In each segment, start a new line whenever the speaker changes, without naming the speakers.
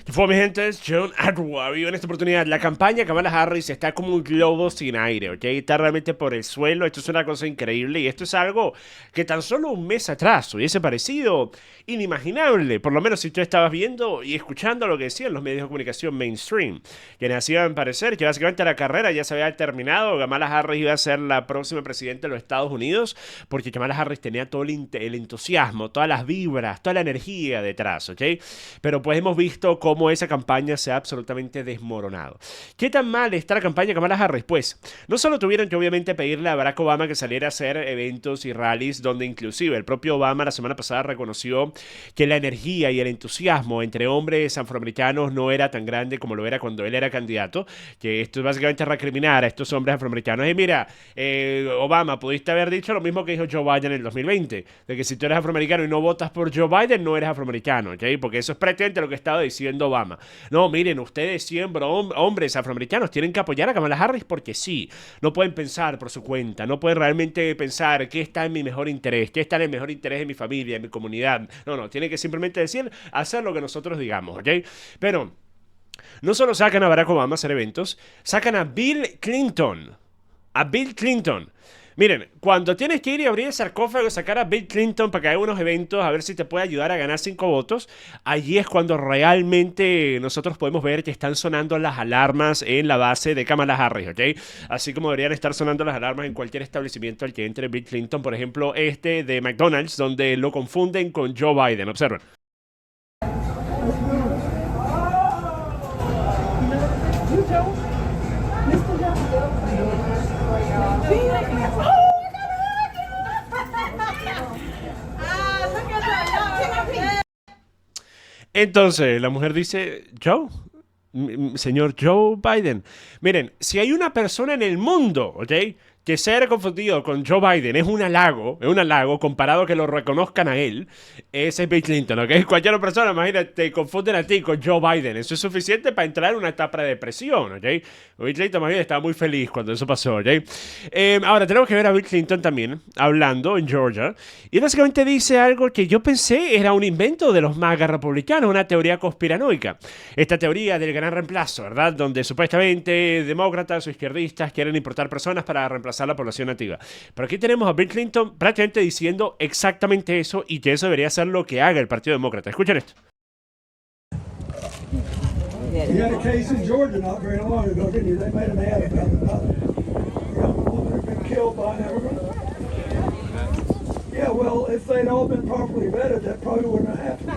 ¿Qué fue, mi gente? Es John Adwar y en esta oportunidad la campaña Kamala Harris está como un globo sin aire, ¿ok? Está realmente por el suelo. Esto es una cosa increíble y esto es algo que tan solo un mes atrás hubiese parecido inimaginable, por lo menos si tú estabas viendo y escuchando lo que decían los medios de comunicación mainstream, quienes hacían parecer que básicamente la carrera ya se había terminado. Kamala Harris iba a ser la próxima presidenta de los Estados Unidos porque Kamala Harris tenía todo el entusiasmo, todas las vibras, toda la energía detrás, ¿ok? Pero pues hemos visto cómo esa campaña se ha absolutamente desmoronado. ¿Qué tan mal está la campaña de Kamala Harris? Pues no solo tuvieron que obviamente pedirle a Barack Obama que saliera a hacer eventos y rallies donde inclusive el propio Obama la semana pasada reconoció que la energía y el entusiasmo entre hombres afroamericanos no era tan grande como lo era cuando él era candidato, que esto es básicamente recriminar a estos hombres afroamericanos. Y mira, Obama, pudiste haber dicho lo mismo que dijo Joe Biden en el 2020, de que si tú eres afroamericano y no votas por Joe Biden, no eres afroamericano, ¿ok? Porque eso es prácticamente lo que estaba diciendo Obama. No, miren, ustedes siempre, hombres afroamericanos, tienen que apoyar a Kamala Harris porque sí. No pueden pensar por su cuenta, no pueden realmente pensar qué está en mi mejor interés, qué está en el mejor interés de mi familia, de mi comunidad. No, no, tienen que simplemente decir, hacer lo que nosotros digamos, ¿ok? Pero no solo sacan a Barack Obama a hacer eventos, sacan a Bill Clinton. A Bill Clinton. Miren, cuando tienes que ir y abrir el sarcófago y sacar a Bill Clinton para que haga unos eventos a ver si te puede ayudar a ganar 5 votos, allí es cuando realmente nosotros podemos ver que están sonando las alarmas en la base de Kamala Harris, ¿ok? Así como deberían estar sonando las alarmas en cualquier establecimiento al que entre Bill Clinton, por ejemplo, este de McDonald's, donde lo confunden con Joe Biden. Observen. Entonces, la mujer dice, Joe, señor Joe Biden. Miren, si hay una persona en el mundo, ¿ok? Que ser confundido con Joe Biden es un halago comparado a que lo reconozcan a él, ese es Bill Clinton, ¿ok? Cualquier persona, imagínate, te confunden a ti con Joe Biden. Eso es suficiente para entrar en una etapa de depresión, ¿ok? Bill Clinton, más bien, estaba muy feliz cuando eso pasó, ¿ok? Ahora, tenemos que ver a Bill Clinton también, hablando en Georgia, y básicamente dice algo que yo pensé era un invento de los MAGA republicanos, una teoría conspiranoica. Esta teoría del gran reemplazo, ¿verdad? Donde supuestamente demócratas o izquierdistas quieren importar personas para reemplazar la población nativa. Pero aquí tenemos a Bill Clinton prácticamente diciendo exactamente eso y que eso debería ser lo que haga el Partido Demócrata. Escuchen esto.
You had a case in Georgia not very long ago, didn't you? They made an ad about the young woman who'd been killed by an immigrant. Yeah, well, if they'd all been properly vetted, that probably wouldn't have happened.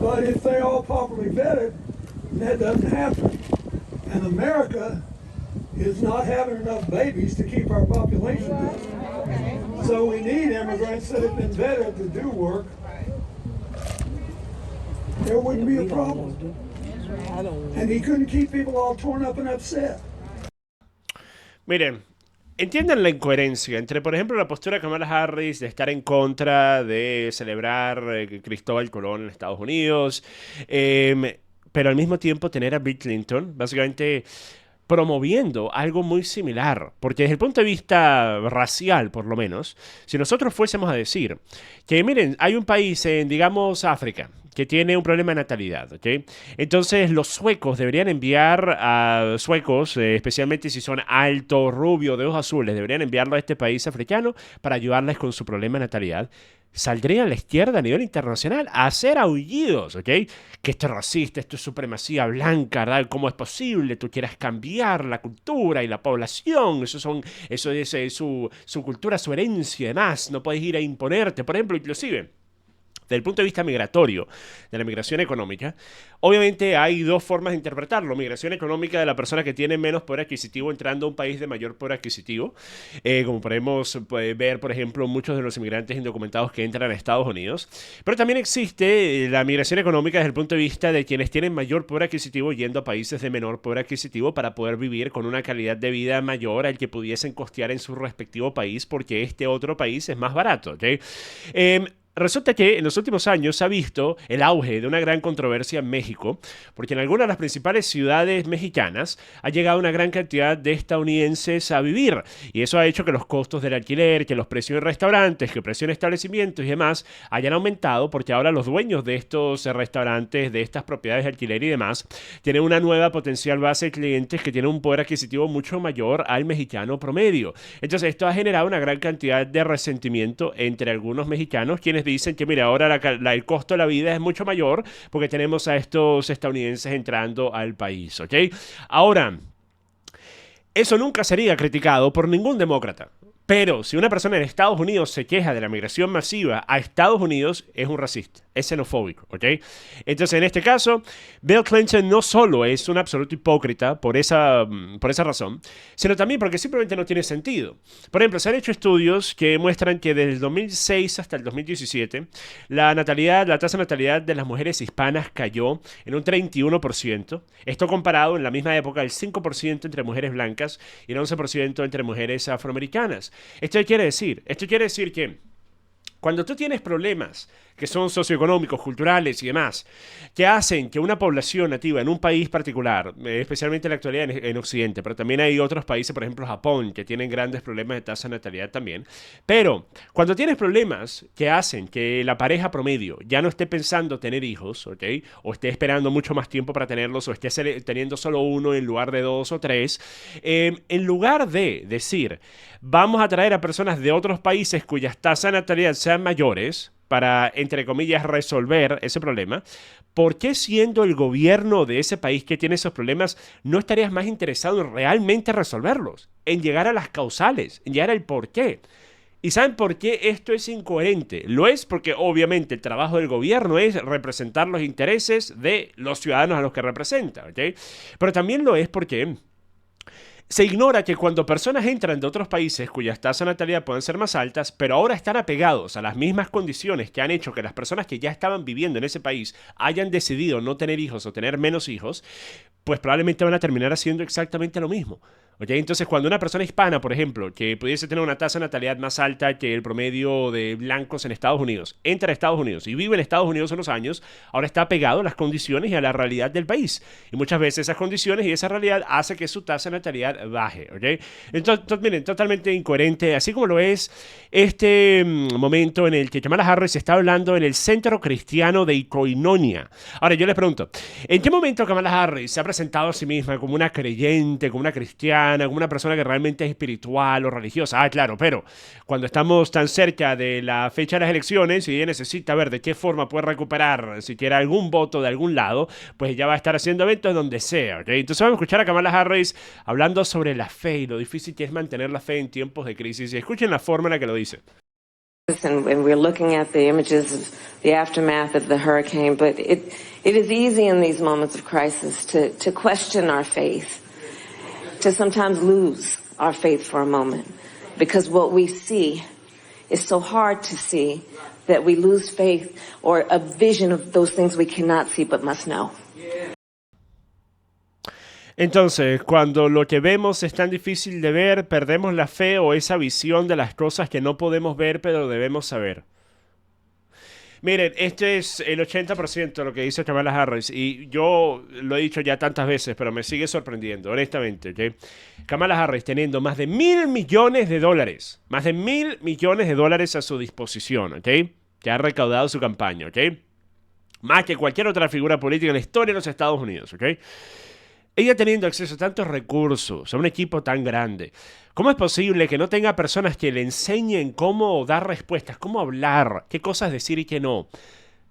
But if they're all properly vetted, that doesn't happen. And America is not having enough babies to keep our population down. So we need immigrants that have been vetted to do work. There wouldn't be a problem. And he couldn't keep people all torn up and upset.
Miren, entiendan la incoherencia entre, por ejemplo, la postura de Kamala Harris de estar en contra de celebrar Cristóbal Colón en Estados Unidos, pero al mismo tiempo tener a Bill Clinton, básicamente promoviendo algo muy similar, porque desde el punto de vista racial, por lo menos, si nosotros fuésemos a decir que, miren, hay un país en, digamos, África, que tiene un problema de natalidad, ¿ok? Entonces los suecos deberían enviar a suecos, especialmente si son altos, rubios, de ojos azules, deberían enviarlo a este país africano para ayudarles con su problema de natalidad. Saldría a la izquierda a nivel internacional a hacer aullidos, ¿ok? Que esto es racista, esto es supremacía blanca, ¿verdad? ¿Cómo es posible? Tú quieras cambiar la cultura y la población, eso es su cultura, su herencia y demás, no puedes ir a imponerte, por ejemplo, inclusive. Desde el punto de vista migratorio, de la migración económica, obviamente hay dos formas de interpretarlo. Migración económica de la persona que tiene menos poder adquisitivo entrando a un país de mayor poder adquisitivo, como podemos ver, por ejemplo, muchos de los inmigrantes indocumentados que entran a Estados Unidos. Pero también existe la migración económica desde el punto de vista de quienes tienen mayor poder adquisitivo yendo a países de menor poder adquisitivo para poder vivir con una calidad de vida mayor al que pudiesen costear en su respectivo país porque este otro país es más barato, ¿ok? Resulta que en los últimos años se ha visto el auge de una gran controversia en México, porque en algunas de las principales ciudades mexicanas ha llegado una gran cantidad de estadounidenses a vivir, y eso ha hecho que los costos del alquiler, que los precios en restaurantes, que precios en establecimientos y demás hayan aumentado, porque ahora los dueños de estos restaurantes, de estas propiedades de alquiler y demás, tienen una nueva potencial base de clientes que tiene un poder adquisitivo mucho mayor al mexicano promedio. Entonces esto ha generado una gran cantidad de resentimiento entre algunos mexicanos, quienes dicen que, mira, ahora el costo de la vida es mucho mayor porque tenemos a estos estadounidenses entrando al país, ¿ok? Ahora, eso nunca sería criticado por ningún demócrata. Pero si una persona en Estados Unidos se queja de la migración masiva a Estados Unidos, es un racista, es xenofóbico, ¿ok? Entonces, en este caso, Bill Clinton no solo es un absoluto hipócrita por esa razón, sino también porque simplemente no tiene sentido. Por ejemplo, se han hecho estudios que muestran que desde el 2006 hasta el 2017, la tasa de natalidad de las mujeres hispanas cayó en un 31%. Esto comparado en la misma época, el 5% entre mujeres blancas y el 11% entre mujeres afroamericanas. ¿Esto qué quiere decir? Esto quiere decir que cuando tú tienes problemas que son socioeconómicos, culturales y demás, que hacen que una población nativa en un país particular, especialmente en la actualidad en Occidente, pero también hay otros países, por ejemplo Japón, que tienen grandes problemas de tasa de natalidad también, pero cuando tienes problemas que hacen que la pareja promedio ya no esté pensando tener hijos, ¿ok? O esté esperando mucho más tiempo para tenerlos, o esté teniendo solo uno en lugar de dos o tres, en lugar de decir, vamos a traer a personas de otros países cuyas tasas de natalidad sean mayores, para, entre comillas, resolver ese problema, ¿por qué siendo el gobierno de ese país que tiene esos problemas no estarías más interesado en realmente resolverlos? En llegar a las causales, en llegar al por qué. ¿Y saben por qué esto es incoherente? Lo es porque obviamente el trabajo del gobierno es representar los intereses de los ciudadanos a los que representa, ¿ok? Pero también lo es porque se ignora que cuando personas entran de otros países cuyas tasas de natalidad pueden ser más altas, pero ahora están apegados a las mismas condiciones que han hecho que las personas que ya estaban viviendo en ese país hayan decidido no tener hijos o tener menos hijos, pues probablemente van a terminar haciendo exactamente lo mismo. ¿Okay? Entonces, cuando una persona hispana, por ejemplo, que pudiese tener una tasa de natalidad más alta que el promedio de blancos en Estados Unidos, entra a Estados Unidos y vive en Estados Unidos unos años, ahora está apegado a las condiciones y a la realidad del país. Y muchas veces esas condiciones y esa realidad hace que su tasa de natalidad baje. ¿Okay? Entonces, miren, totalmente incoherente, así como lo es este momento en el que Kamala Harris está hablando en el Centro Cristiano de Koinonia. Ahora, yo les pregunto, ¿en qué momento Kamala Harris se ha presentado a sí misma como una creyente, como una cristiana, como una persona que realmente es espiritual o religiosa? Ah, claro, pero cuando estamos tan cerca de la fecha de las elecciones y ella necesita ver de qué forma puede recuperar siquiera algún voto de algún lado, pues ella va a estar haciendo eventos donde sea, ¿ok? Entonces vamos a escuchar a Kamala Harris hablando sobre la fe y lo difícil que es mantener la fe en tiempos de crisis. Y escuchen la forma en la que lo dice.
And we're looking at the images of the aftermath of the hurricane, but it is easy in these moments of crisis to question our faith, to sometimes lose our faith for a moment, because what we see is so hard to see that we lose faith or a vision of those things we cannot see but must know.
Entonces, cuando lo que vemos es tan difícil de ver, perdemos la fe o esa visión de las cosas que no podemos ver pero debemos saber. Miren, este es el 80% de lo que dice Kamala Harris y yo lo he dicho ya tantas veces, pero me sigue sorprendiendo, honestamente, ¿ok? Kamala Harris teniendo más de $1.000 millones, más de $1.000 millones a su disposición, ¿ok? Que ha recaudado su campaña, ¿ok? Más que cualquier otra figura política en la historia de los Estados Unidos, ¿ok? Ella teniendo acceso a tantos recursos, a un equipo tan grande, ¿cómo es posible que no tenga personas que le enseñen cómo dar respuestas, cómo hablar, qué cosas decir y qué no?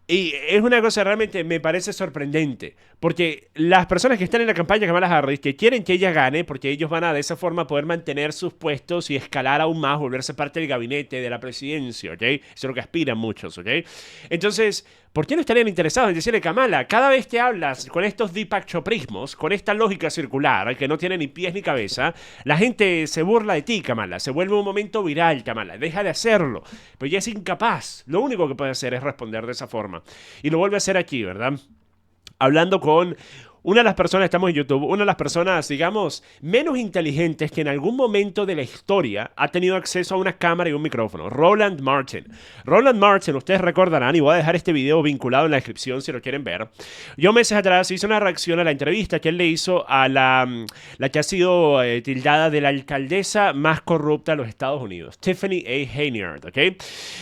Y es una cosa realmente me parece sorprendente, porque las personas que están en la campaña de Kamala Harris, que quieren que ella gane, porque ellos van a de esa forma poder mantener sus puestos y escalar aún más, volverse parte del gabinete de la presidencia, ¿ok? Eso es lo que aspiran muchos, ¿ok? Entonces, ¿por qué no estarían interesados en decirle, Kamala, cada vez que hablas con estos Deepak Choprismos, con esta lógica circular, que no tiene ni pies ni cabeza, la gente se burla de ti, Kamala, se vuelve un momento viral, Kamala, deja de hacerlo, pero ya es incapaz, lo único que puede hacer es responder de esa forma. Y lo vuelve a hacer aquí, ¿verdad? Hablando con una de las personas, estamos en YouTube, una de las personas, digamos, menos inteligentes que en algún momento de la historia ha tenido acceso a una cámara y un micrófono. Roland Martin. Roland Martin, ustedes recordarán, y voy a dejar este video vinculado en la descripción si lo quieren ver. Yo meses atrás hice una reacción a la entrevista que él le hizo a la que ha sido tildada de la alcaldesa más corrupta de los Estados Unidos, Tiffany A. Hayniard, ¿ok?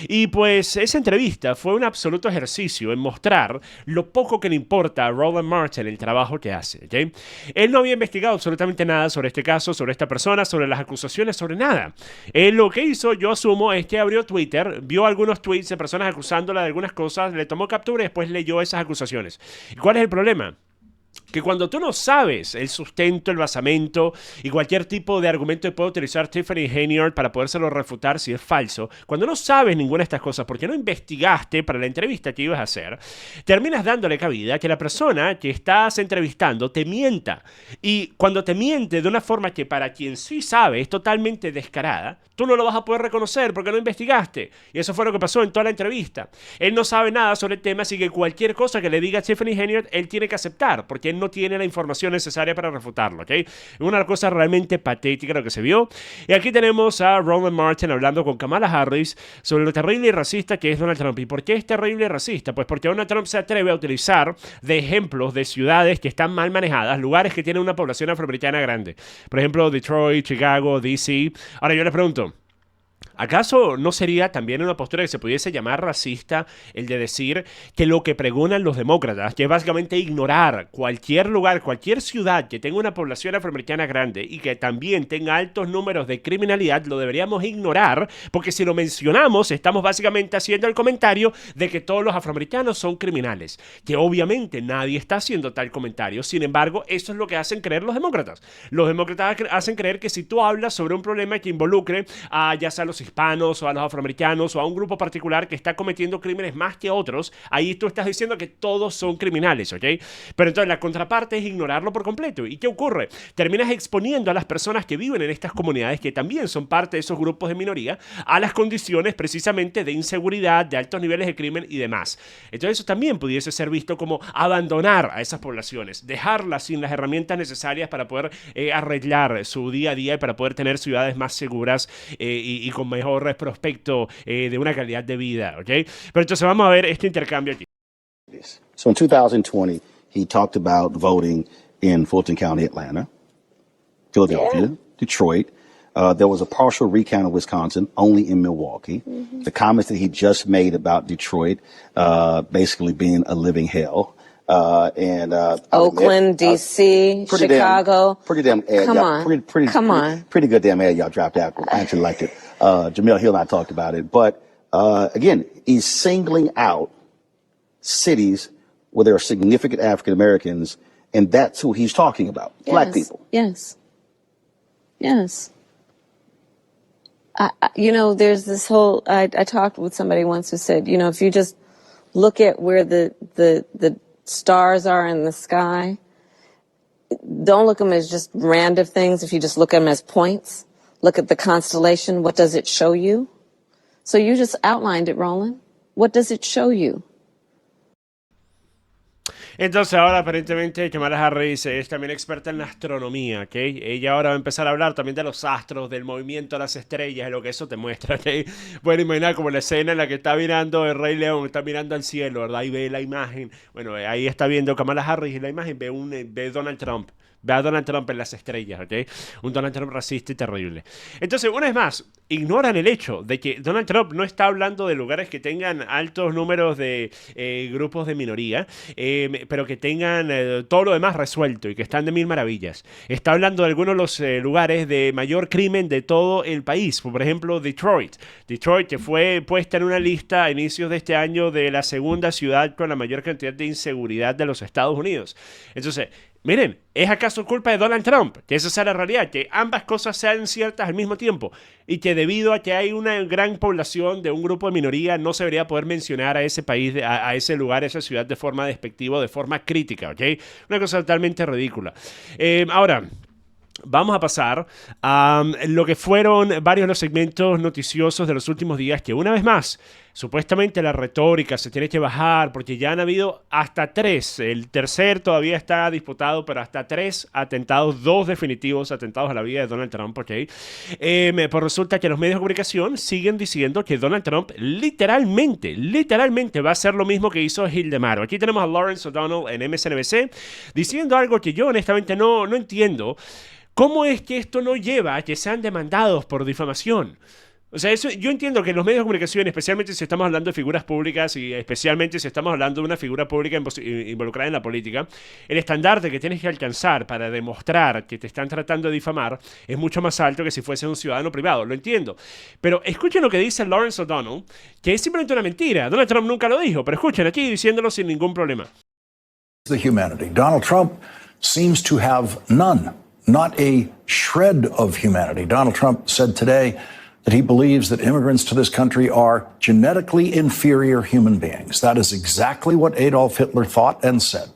Y pues esa entrevista fue un absoluto ejercicio en mostrar lo poco que le importa a Roland Martin el trabajo que hace, ¿ok? Él no había investigado absolutamente nada sobre este caso, sobre esta persona, sobre las acusaciones, sobre nada. Él lo que hizo, yo asumo, es que abrió Twitter, vio algunos tweets de personas acusándola de algunas cosas, le tomó captura y después leyó esas acusaciones. ¿Y cuál es el problema? Que cuando tú no sabes el sustento, el basamento y cualquier tipo de argumento que puede utilizar Tiffany Hayniard para podérselo refutar si es falso, cuando no sabes ninguna de estas cosas porque no investigaste para la entrevista que ibas a hacer, terminas dándole cabida a que la persona que estás entrevistando te mienta. Y cuando te miente de una forma que para quien sí sabe es totalmente descarada, tú no lo vas a poder reconocer porque no investigaste. Y eso fue lo que pasó en toda la entrevista. Él no sabe nada sobre el tema, así que cualquier cosa que le diga a Tiffany Hayniard, él tiene que aceptar, porque él no tiene la información necesaria para refutarlo, ¿ok? Una cosa realmente patética lo que se vio. Y aquí tenemos a Roland Martin hablando con Kamala Harris sobre lo terrible y racista que es Donald Trump. ¿Y por qué es terrible y racista? Pues porque Donald Trump se atreve a utilizar de ejemplos de ciudades que están mal manejadas, lugares que tienen una población afroamericana grande. Por ejemplo, Detroit, Chicago, D.C. Ahora yo les pregunto, ¿acaso no sería también una postura que se pudiese llamar racista el de decir que lo que pregonan los demócratas, que es básicamente ignorar cualquier lugar, cualquier ciudad que tenga una población afroamericana grande y que también tenga altos números de criminalidad, lo deberíamos ignorar? Porque si lo mencionamos, estamos básicamente haciendo el comentario de que todos los afroamericanos son criminales, que obviamente nadie está haciendo tal comentario. Sin embargo, eso es lo que hacen creer los demócratas. Los demócratas hacen creer que si tú hablas sobre un problema que involucre a ya sea los hispanos o a los afroamericanos o a un grupo particular que está cometiendo crímenes más que otros, ahí tú estás diciendo que todos son criminales, ¿ok? Pero entonces la contraparte es ignorarlo por completo. ¿Y qué ocurre? Terminas exponiendo a las personas que viven en estas comunidades, que también son parte de esos grupos de minoría, a las condiciones precisamente de inseguridad, de altos niveles de crimen y demás. Entonces eso también pudiese ser visto como abandonar a esas poblaciones, dejarlas sin las herramientas necesarias para poder arreglar su día a día y para poder tener ciudades más seguras y con mejor prospecto de una calidad de vida, ¿ok? Pero entonces vamos a ver este intercambio aquí.
So in 2020, he talked about voting in Fulton County, Atlanta, Philadelphia, Detroit. There was a partial recount of Wisconsin, only in Milwaukee. The comments that he just made about Detroit, basically being a living hell.
Oakland, D.C., Chicago.
Pretty damn ad.
Come on. Come on.
Pretty good damn ad y'all dropped out. I actually liked it. Jamel Hill and I talked about it. But again, he's singling out cities where there are significant African Americans, and that's who he's talking about.
Yes.
Black people.
Yes. Yes. There's this whole, I talked with somebody once who said, if you just look at where the stars are in the sky, don't look at them as just random things. If you just look at them as points, look at the constellation. What does it show you? So you just outlined it, Roland. What does it show you?
Entonces ahora aparentemente Kamala Harris es también experta en la astronomía, ¿ok? Ella ahora va a empezar a hablar también de los astros, del movimiento de las estrellas, de lo que eso te muestra, ¿ok? Pueden imaginar como la escena en la que está mirando el Rey León, está mirando al cielo, ¿verdad? Y ve la imagen, bueno, ahí está viendo Kamala Harris y la imagen ve Donald Trump. Ve a Donald Trump en las estrellas, ¿ok? Un Donald Trump racista y terrible. Entonces, una vez más, ignoran el hecho de que Donald Trump no está hablando de lugares que tengan altos números de grupos de minoría, pero que tengan todo lo demás resuelto y que están de mil maravillas. Está hablando de algunos de los lugares de mayor crimen de todo el país. Por ejemplo, Detroit. Detroit, que fue puesta en una lista a inicios de este año de la segunda ciudad con la mayor cantidad de inseguridad de los Estados Unidos. Entonces, miren, ¿es acaso culpa de Donald Trump que esa sea la realidad? Que ambas cosas sean ciertas al mismo tiempo y que debido a que hay una gran población de un grupo de minoría no se debería poder mencionar a ese país, a ese lugar, a esa ciudad de forma despectiva, de forma crítica, ¿ok? Una cosa totalmente ridícula. Ahora, vamos a pasar a lo que fueron varios de los segmentos noticiosos de los últimos días que una vez más supuestamente la retórica se tiene que bajar porque ya han habido hasta 3. El tercer todavía está disputado, pero hasta 3 atentados, 2 definitivos atentados a la vida de Donald Trump, ¿ok? Pues resulta que los medios de comunicación siguen diciendo que Donald Trump literalmente va a hacer lo mismo que hizo Hildemaro. Aquí tenemos a Lawrence O'Donnell en MSNBC diciendo algo que yo honestamente no entiendo. ¿Cómo es que esto no lleva a que sean demandados por difamación? O sea, eso, yo entiendo que en los medios de comunicación, especialmente si estamos hablando de figuras públicas y especialmente si estamos hablando de una figura pública involucrada en la política, el estandarte que tienes que alcanzar para demostrar que te están tratando de difamar es mucho más alto que si fuese un ciudadano privado, lo entiendo. Pero escuchen lo que dice Lawrence O'Donnell, que es simplemente una mentira. Donald Trump nunca lo dijo, pero escuchen aquí diciéndolo sin ningún problema.
The humanity. Donald Trump seems to have none, not a shred of humanity. Donald Trump said today that he believes that immigrants to this country are genetically inferior human beings. That is exactly what Adolf Hitler thought and said.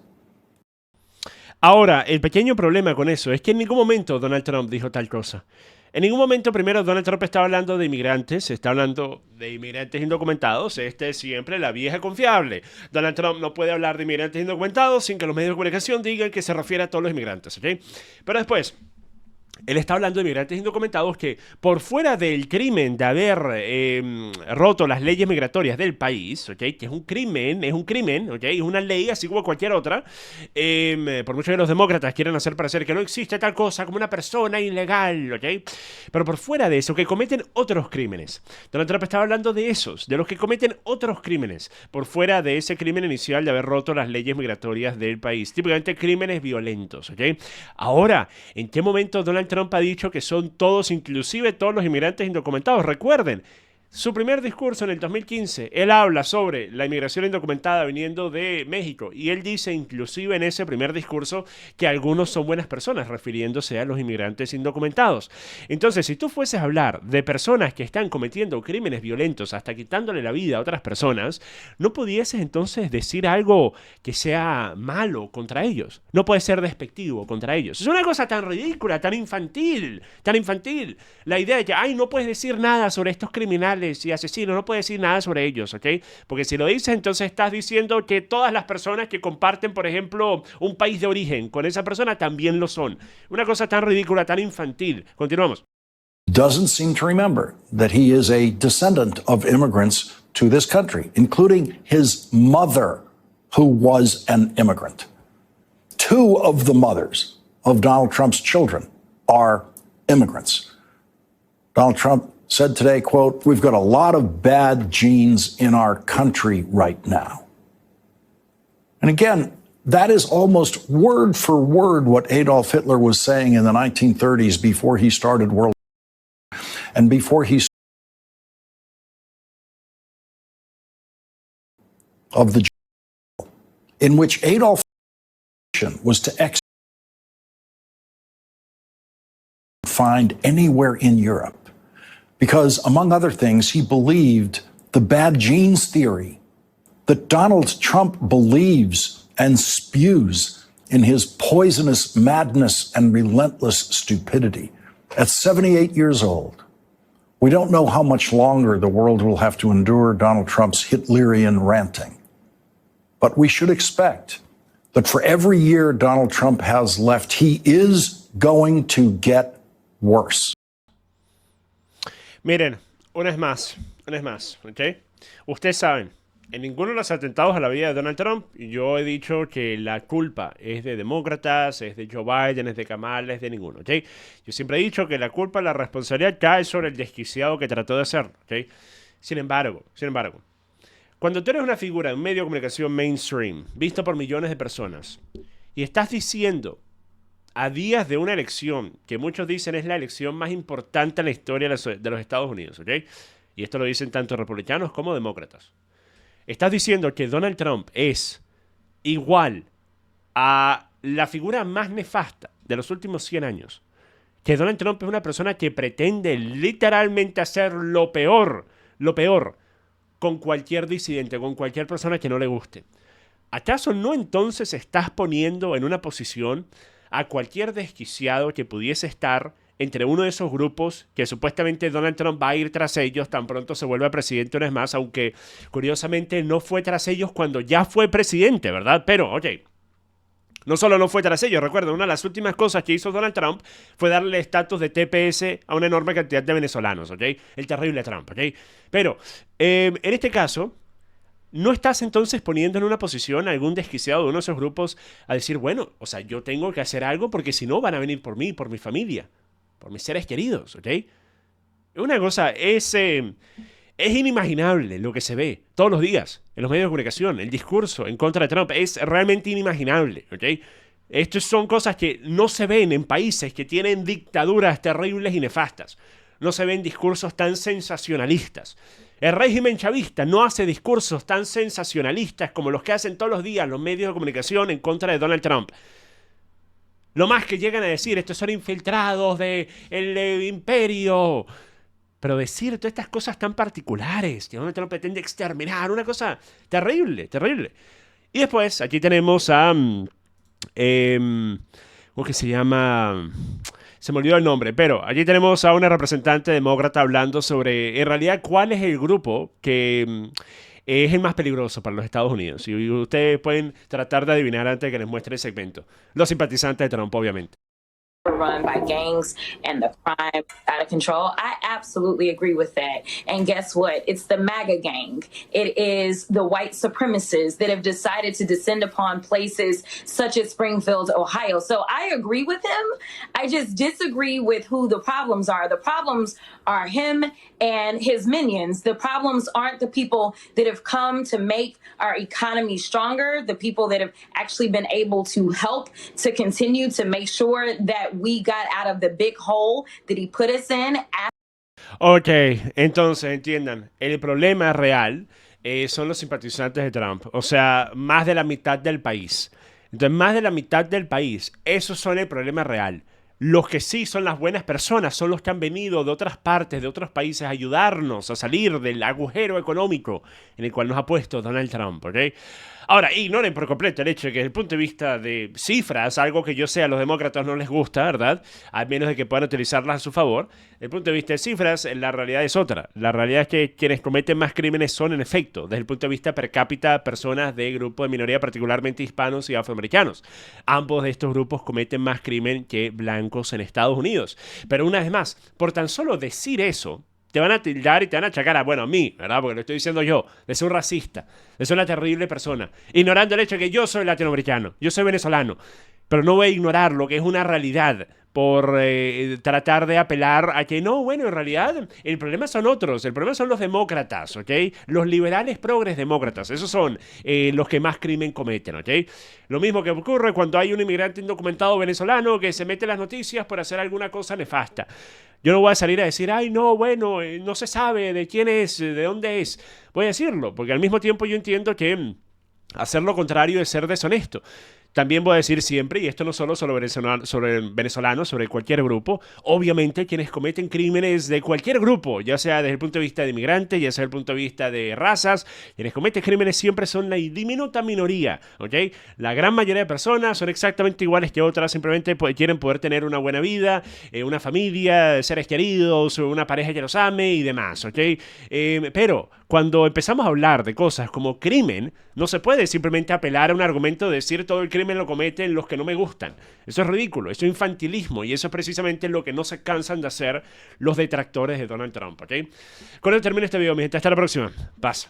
Ahora, el pequeño problema con eso es que en ningún momento Donald Trump dijo tal cosa. En ningún momento, primero, Donald Trump está hablando de inmigrantes, está hablando de inmigrantes indocumentados. Este es siempre la vieja confiable. Donald Trump no puede hablar de inmigrantes indocumentados sin que los medios de comunicación digan que se refiere a todos los inmigrantes, ¿ok? Pero después, él está hablando de inmigrantes indocumentados que, por fuera del crimen de haber roto las leyes migratorias del país, ¿okay? Que es un crimen, ¿okay? Es una ley así como cualquier otra, por mucho que los demócratas quieran hacer parecer que no existe tal cosa como una persona ilegal, ¿okay? Pero por fuera de eso, que cometen otros crímenes. Donald Trump estaba hablando de esos, de los que cometen otros crímenes, por fuera de ese crimen inicial de haber roto las leyes migratorias del país. Típicamente crímenes violentos, ¿okay? Ahora, ¿en qué momento Donald Trump ha dicho que son todos, inclusive todos los inmigrantes indocumentados? Recuerden, su primer discurso en el 2015, él habla sobre la inmigración indocumentada viniendo de México y él dice inclusive en ese primer discurso que algunos son buenas personas, refiriéndose a los inmigrantes indocumentados. Entonces, si tú fueses a hablar de personas que están cometiendo crímenes violentos hasta quitándole la vida a otras personas, no pudieses entonces decir algo que sea malo contra ellos. No puedes ser despectivo contra ellos. Es una cosa tan ridícula, tan infantil. La idea de que, ay, no puedes decir nada sobre estos criminales y asesinos, no puedes decir nada sobre ellos, ¿ok? Porque si lo dices, entonces estás diciendo que todas las personas que comparten, por ejemplo, un país de origen con esa persona también lo son. Una cosa tan ridícula, tan infantil. Continuamos.
Doesn't seem to remember that he is a descendant of immigrants to this country, including his mother, who was an immigrant. 2 of the mothers of Donald Trump's children are immigrants. Donald Trump said today, quote, "We've got a lot of bad genes in our country right now." And again, that is almost word for word what Adolf Hitler was saying in the 1930s before he started World War and before he of the in which Adolf was to find anywhere in Europe. Because, among other things, he believed the bad genes theory that Donald Trump believes and spews in his poisonous madness and relentless stupidity. At 78 years old, we don't know how much longer the world will have to endure Donald Trump's Hitlerian ranting. But we should expect that for every year Donald Trump has left, he is going to get worse.
Miren, una vez más, ¿ok? Ustedes saben, en ninguno de los atentados a la vida de Donald Trump, yo he dicho que la culpa es de demócratas, es de Joe Biden, es de Kamala, es de ninguno, ¿ok? Yo siempre he dicho que la culpa, la responsabilidad cae sobre el desquiciado que trató de hacerlo, ¿ok? Sin embargo, cuando tú eres una figura en un medio de comunicación mainstream, visto por millones de personas, y estás diciendo a días de una elección que muchos dicen es la elección más importante en la historia de los Estados Unidos, ¿ok? Y esto lo dicen tanto republicanos como demócratas. Estás diciendo que Donald Trump es igual a la figura más nefasta de los últimos 100 años. Que Donald Trump es una persona que pretende literalmente hacer lo peor con cualquier disidente, con cualquier persona que no le guste. ¿Acaso no entonces estás poniendo en una posición a cualquier desquiciado que pudiese estar entre uno de esos grupos que supuestamente Donald Trump va a ir tras ellos tan pronto se vuelva presidente una vez más, aunque curiosamente no fue tras ellos cuando ya fue presidente, ¿verdad? Pero, oye, no solo no fue tras ellos, recuerda, una de las últimas cosas que hizo Donald Trump fue darle estatus de TPS a una enorme cantidad de venezolanos, ¿ok? El terrible Trump, ¿ok? Pero, en este caso, ¿no estás entonces poniendo en una posición a algún desquiciado de uno de esos grupos a decir, bueno, o sea, yo tengo que hacer algo porque si no van a venir por mí, por mi familia, por mis seres queridos, ¿ok? Una cosa es inimaginable lo que se ve todos los días en los medios de comunicación. El discurso en contra de Trump es realmente inimaginable, ¿ok? Estas son cosas que no se ven en países que tienen dictaduras terribles y nefastas. No se ven discursos tan sensacionalistas. El régimen chavista no hace discursos tan sensacionalistas como los que hacen todos los días los medios de comunicación en contra de Donald Trump. Lo más que llegan a decir, estos son infiltrados del imperio. Pero decir todas estas cosas tan particulares, que Donald Trump pretende exterminar, una cosa terrible, terrible. Y después, aquí tenemos a... ¿cómo que se llama? Se me olvidó el nombre, pero allí tenemos a una representante demócrata hablando sobre, en realidad, cuál es el grupo que es el más peligroso para los Estados Unidos. Y ustedes pueden tratar de adivinar antes de que les muestre el segmento. Los simpatizantes de Trump, obviamente.
Run by gangs and the crime out of control. I absolutely agree with that. And guess what? It's the MAGA gang. It is the white supremacists that have decided to descend upon places such as Springfield, Ohio. So I agree with him. I just disagree with who the problems are. The problems are him and his minions. The problems aren't the people that have come to make our economy stronger, the people that have actually been able to help to continue to make sure that we got out of the big hole that he put us in.
Ok, entonces entiendan, el problema real son los simpatizantes de Trump, o sea, más de la mitad del país. Entonces, más de la mitad del país, esos son el problema real. Los que sí son las buenas personas son los que han venido de otras partes, de otros países, a ayudarnos a salir del agujero económico en el cual nos ha puesto Donald Trump, ¿ok? Ahora, ignoren por completo el hecho de que desde el punto de vista de cifras, algo que yo sé a los demócratas no les gusta, ¿verdad? A menos de que puedan utilizarlas a su favor. Desde el punto de vista de cifras, la realidad es otra. La realidad es que quienes cometen más crímenes son, en efecto, desde el punto de vista per cápita, personas de grupo de minoría, particularmente hispanos y afroamericanos. Ambos de estos grupos cometen más crimen que blancos en Estados Unidos. Pero una vez más, por tan solo decir eso, te van a tildar y te van a achacar a mí, ¿verdad? Porque lo estoy diciendo yo, de ser un racista, de ser una terrible persona, ignorando el hecho de que yo soy latinoamericano, yo soy venezolano, pero no voy a ignorar lo que es una realidad por tratar de apelar a que no, bueno, en realidad el problema son otros, el problema son los demócratas, ¿ok? Los liberales progres demócratas, esos son los que más crimen cometen, ¿ok? Lo mismo que ocurre cuando hay un inmigrante indocumentado venezolano que se mete en las noticias por hacer alguna cosa nefasta. Yo no voy a salir a decir, ay, no, bueno, no se sabe de quién es, de dónde es. Voy a decirlo, porque al mismo tiempo yo entiendo que hacer lo contrario es ser deshonesto. También voy a decir siempre, y esto no solo sobre venezolanos, sobre cualquier grupo, obviamente quienes cometen crímenes de cualquier grupo, ya sea desde el punto de vista de inmigrantes, ya sea desde el punto de vista de razas, quienes cometen crímenes siempre son la diminuta minoría, ¿ok? La gran mayoría de personas son exactamente iguales que otras, simplemente quieren poder tener una buena vida, una familia, seres queridos, una pareja que los ame y demás, ¿ok? Pero cuando empezamos a hablar de cosas como crimen, no se puede simplemente apelar a un argumento de decir todo el crimen lo cometen los que no me gustan. Eso es ridículo, eso es infantilismo y eso es precisamente lo que no se cansan de hacer los detractores de Donald Trump, ¿ok? Con eso termino este video, mi gente. Hasta la próxima. Paz.